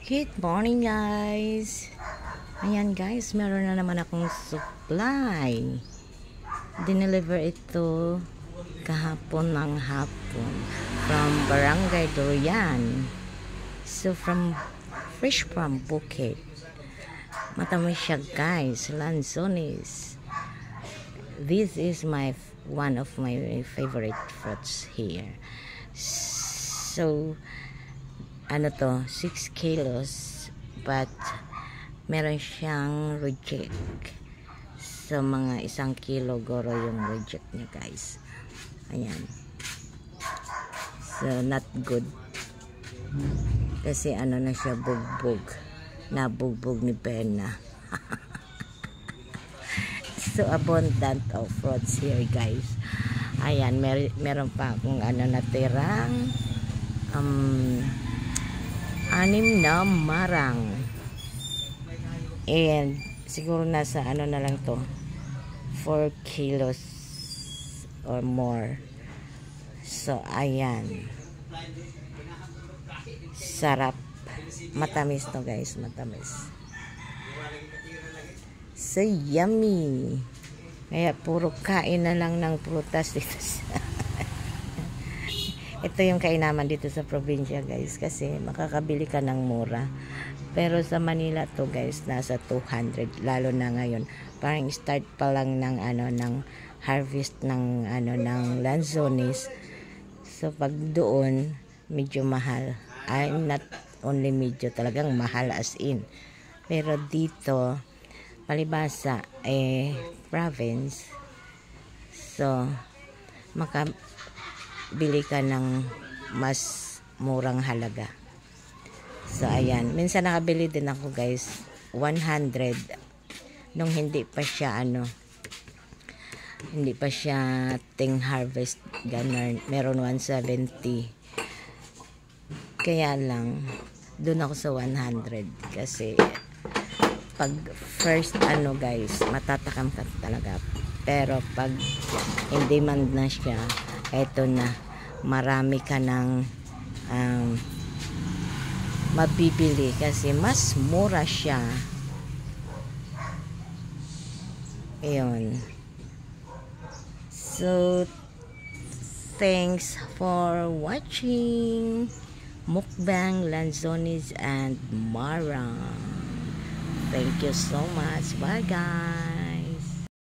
Good morning guys. Ayan guys, meron na naman akong supply. Dineliver ito kahapon ng hapon from Barangay Durian. So fresh from Bukid. Matamis siya guys, lanzones. This is one of my favorite fruits here. So ano to, 6 kilos, but meron siyang reject. So mga 1 kilo goro yung reject niya guys. Ayan. So not good. Kasi ano na siya, bugbog. Nabugbog ni Pena. So abundant of fruits here guys. Ayan, meron pa akong ano natirang 6 na marang. And siguro nasa ano na lang to, 4 kilos or more. So ayan, sarap, matamis to guys, matamis. So yummy. Kaya puro kain na lang ng prutas dito sa ito yung kainaman dito sa probinsya guys, kasi makakabili ka ng mura. Pero sa Manila to guys, nasa 200, lalo na ngayon. Parang start pa lang ng ano, ng harvest ng ano, ng lanzones. So pag doon medyo mahal. I'm not only medyo, talagang mahal as in. Pero dito palibasa province. So bili ka ng mas murang halaga. So ayan, minsan nakabili din ako guys 100 nung hindi pa siya ano, hindi pa siya ting harvest ganun, meron 170. Kaya lang doon ako sa 100 kasi pag first ano guys, matatakam ka talaga. Pero pag hindi man na siya, eto na, marami ka ng mabibili kasi mas mura siya. Ayun. So thanks for watching mukbang lanzones and marang. Thank you so much. Bye guys.